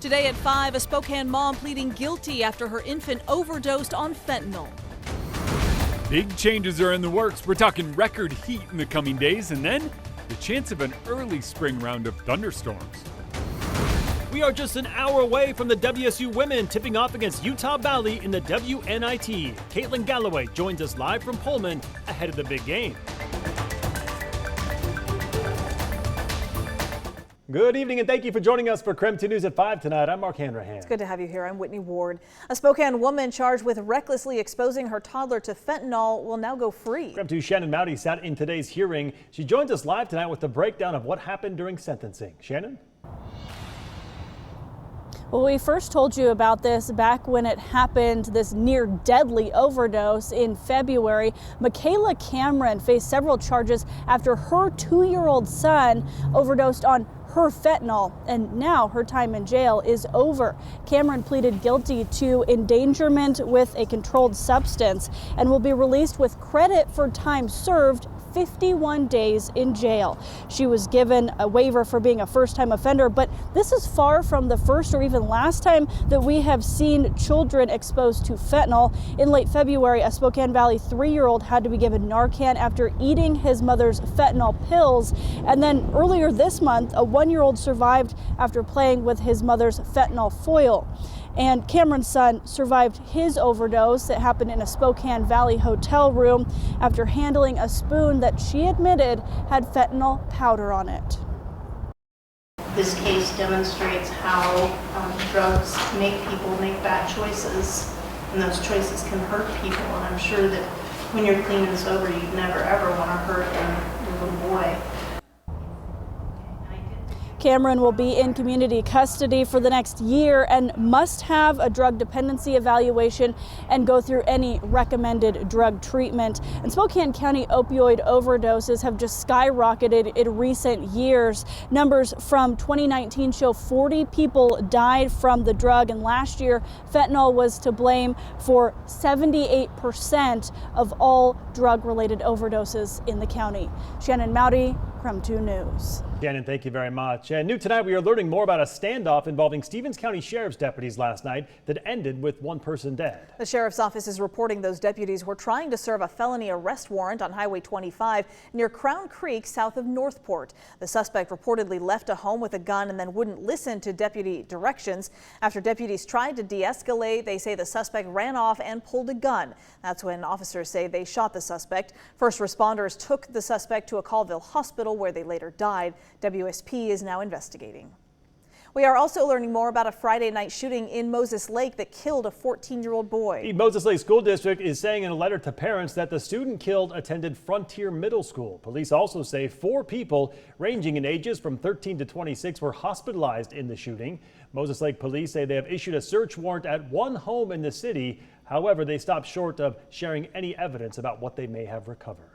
Today at 5, a Spokane mom pleading guilty after her infant overdosed on fentanyl. Big changes are in the works. We're talking record heat in the coming days, and then the chance of an early spring round of thunderstorms. We are just an hour away from the WSU women tipping off against Utah Valley in the WNIT. Caitlin Galloway joins us live from Pullman ahead of the big game. Good evening and thank you for joining us for KREM 2 News at 5 tonight. I'm Mark Hanrahan. It's good to have you here. I'm Whitney Ward. A Spokane woman charged with recklessly exposing her toddler to fentanyl will now go free. KREM 2 Shannon Mowdy sat in today's hearing. She joins us live tonight with the breakdown of what happened during sentencing. Shannon? Well, we first told you about this back when it happened, this near deadly overdose in February. Michaela Cameron faced several charges after her 2-year-old son overdosed on her fentanyl, and now her time in jail is over. Cameron pleaded guilty to endangerment with a controlled substance and will be released with credit for time served, 51 days in jail. She was given a waiver for being a first-time offender, but this is far from the first or even last time that we have seen children exposed to fentanyl. In late February, a Spokane Valley 3-year-old had to be given Narcan after eating his mother's fentanyl pills. And then earlier this month, a 1-year-old survived after playing with his mother's fentanyl foil. And Cameron's son survived his overdose. It happened in a Spokane Valley hotel room after handling a spoon that she admitted had fentanyl powder on it. This case demonstrates how drugs make people make bad choices, and those choices can hurt people. And I'm sure that when you're clean and sober, you'd never ever want to hurt your little boy. Cameron will be in community custody for the next year and must have a drug dependency evaluation and go through any recommended drug treatment. And Spokane County opioid overdoses have just skyrocketed in recent years. Numbers from 2019 show 40 people died from the drug, and last year fentanyl was to blame for 78% of all drug-related overdoses in the county. Shannon Mowdy, KREM 2 News. Shannon, thank you very much. And new tonight, we are learning more about a standoff involving Stevens County Sheriff's deputies last night that ended with one person dead. The sheriff's office is reporting those deputies were trying to serve a felony arrest warrant on Highway 25 near Crown Creek south of Northport. The suspect reportedly left a home with a gun and then wouldn't listen to deputy directions. After deputies tried to de-escalate, they say the suspect ran off and pulled a gun. That's when officers say they shot the suspect. First responders took the suspect to a Colville hospital where they later died. WSP is now investigating. We are also learning more about a Friday night shooting in Moses Lake that killed a 14-year-old boy. The Moses Lake School District is saying in a letter to parents that the student killed attended Frontier Middle School. Police also say 4 people ranging in ages from 13 to 26 were hospitalized in the shooting. Moses Lake police say they have issued a search warrant at one home in the city. However, they stopped short of sharing any evidence about what they may have recovered.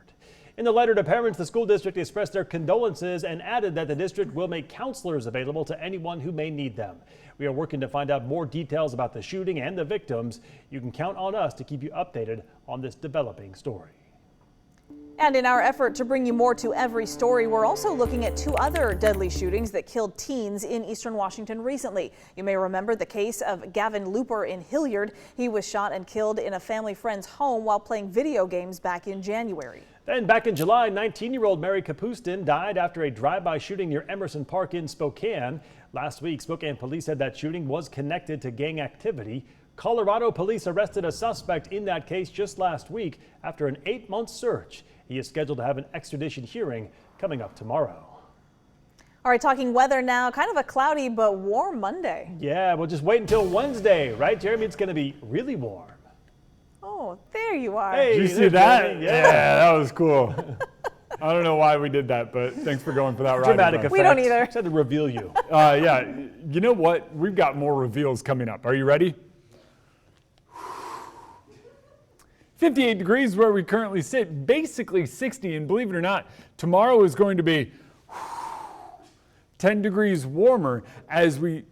In the letter to parents, the school district expressed their condolences and added that the district will make counselors available to anyone who may need them. We are working to find out more details about the shooting and the victims. You can count on us to keep you updated on this developing story. And in our effort to bring you more to every story, we're also looking at 2 other deadly shootings that killed teens in eastern Washington recently. You may remember the case of Gavin Looper in Hilliard. He was shot and killed in a family friend's home while playing video games back in January. Then back in July, 19-year-old Mary Kapustin died after a drive-by shooting near Emerson Park in Spokane. Last week, Spokane police said that shooting was connected to gang activity. Colorado police arrested a suspect in that case just last week after an 8-month search. He is scheduled to have an extradition hearing coming up tomorrow. All right, talking weather now. Kind of a cloudy but warm Monday. Yeah, we'll just wait until Wednesday, right, Jeremy? It's going to be really warm. Oh, there you are. Hey, did you see that? Yeah, that was cool. I don't know why we did that, but thanks for going for that ride. Dramatic effect. We don't either. Just had to reveal you. Yeah, you know what? We've got more reveals coming up. Are you ready? 58 degrees where we currently sit, basically 60, and believe it or not, tomorrow is going to be 10 degrees warmer as we,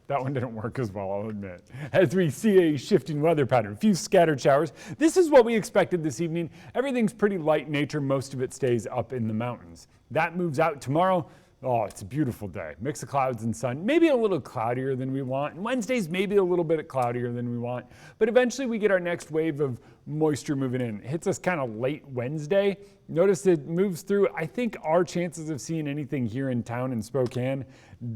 that one didn't work as well, I'll admit, as we see a shifting weather pattern, a few scattered showers. This is what we expected this evening. Everything's pretty light in nature. Most of it stays up in the mountains. That moves out tomorrow. Oh, it's a beautiful day. Mix of clouds and sun, maybe a little cloudier than we want. And Wednesday's maybe a little bit cloudier than we want. But eventually we get our next wave of moisture moving in. It hits us kind of late Wednesday. Notice it moves through. I think our chances of seeing anything here in town in Spokane,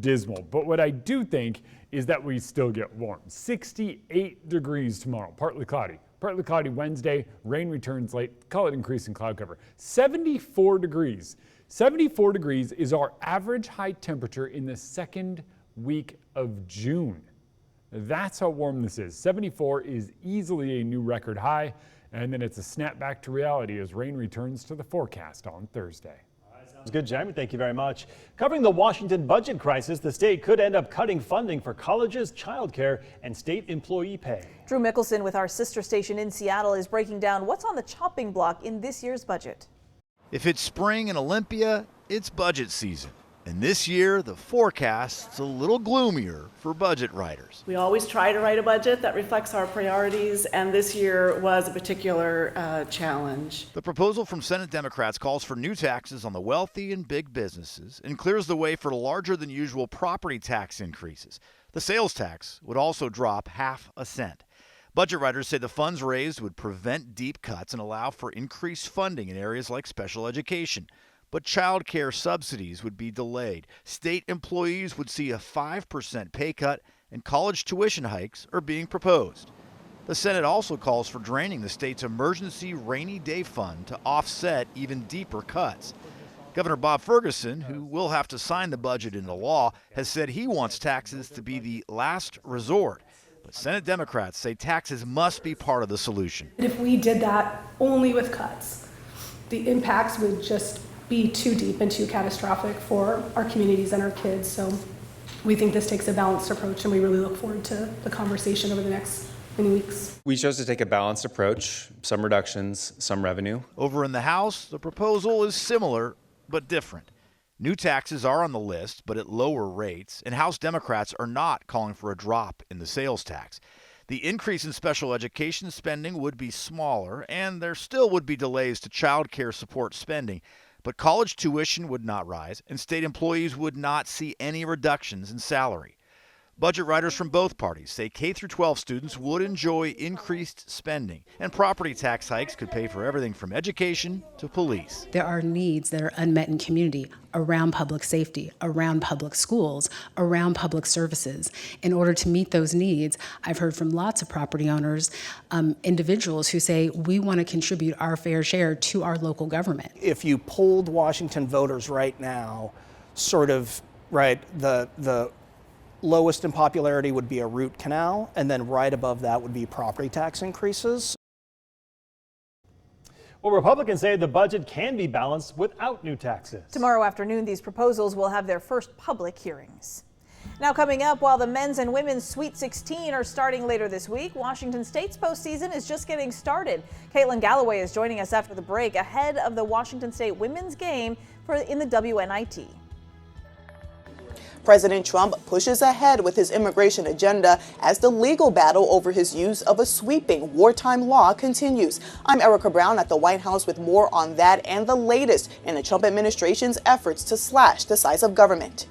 dismal. But what I do think is that we still get warm. 68 degrees tomorrow, partly cloudy. Partly cloudy Wednesday, rain returns late, call it increasing cloud cover. 74 degrees. 74 degrees is our average high temperature in the second week of June. That's how warm this is. 74 is easily a new record high, and then it's a snap back to reality as rain returns to the forecast on Thursday. Sounds good, Jeremy. Thank you very much. Covering the Washington budget crisis, the state could end up cutting funding for colleges, childcare, and state employee pay. Drew Mickelson with our sister station in Seattle is breaking down what's on the chopping block in this year's budget. If it's spring in Olympia, it's budget season. And this year, the forecast's a little gloomier for budget writers. We always try to write a budget that reflects our priorities, and this year was a particular challenge. The proposal from Senate Democrats calls for new taxes on the wealthy and big businesses and clears the way for larger than usual property tax increases. The sales tax would also drop half a cent. Budget writers say the funds raised would prevent deep cuts and allow for increased funding in areas like special education. But child care subsidies would be delayed. State employees would see a 5% pay cut, and college tuition hikes are being proposed. The Senate also calls for draining the state's emergency rainy day fund to offset even deeper cuts. Governor Bob Ferguson, who will have to sign the budget into law, has said he wants taxes to be the last resort. But Senate Democrats say taxes must be part of the solution. If we did that only with cuts, the impacts would just be too deep and too catastrophic for our communities and our kids. So we think this takes a balanced approach, and we really look forward to the conversation over the next many weeks. We chose to take a balanced approach, some reductions, some revenue. Over in the House, the proposal is similar but different. New taxes are on the list, but at lower rates, and House Democrats are not calling for a drop in the sales tax. The increase in special education spending would be smaller, and there still would be delays to child care support spending. But college tuition would not rise, and state employees would not see any reductions in salary. Budget writers from both parties say K-12 students would enjoy increased spending, and property tax hikes could pay for everything from education to police. There are needs that are unmet in community around public safety, around public schools, around public services. In order to meet those needs, I've heard from lots of property owners, individuals who say we want to contribute our fair share to our local government. If you polled Washington voters right now, the lowest in popularity would be a root canal, and then right above that would be property tax increases. Well, Republicans say the budget can be balanced without new taxes. Tomorrow afternoon, these proposals will have their first public hearings. Now coming up, while the men's and women's Sweet 16 are starting later this week, Washington State's postseason is just getting started. Caitlin Galloway is joining us after the break ahead of the Washington State women's game in the WNIT. President Trump pushes ahead with his immigration agenda as the legal battle over his use of a sweeping wartime law continues. I'm Erica Brown at the White House with more on that and the latest in the Trump administration's efforts to slash the size of government.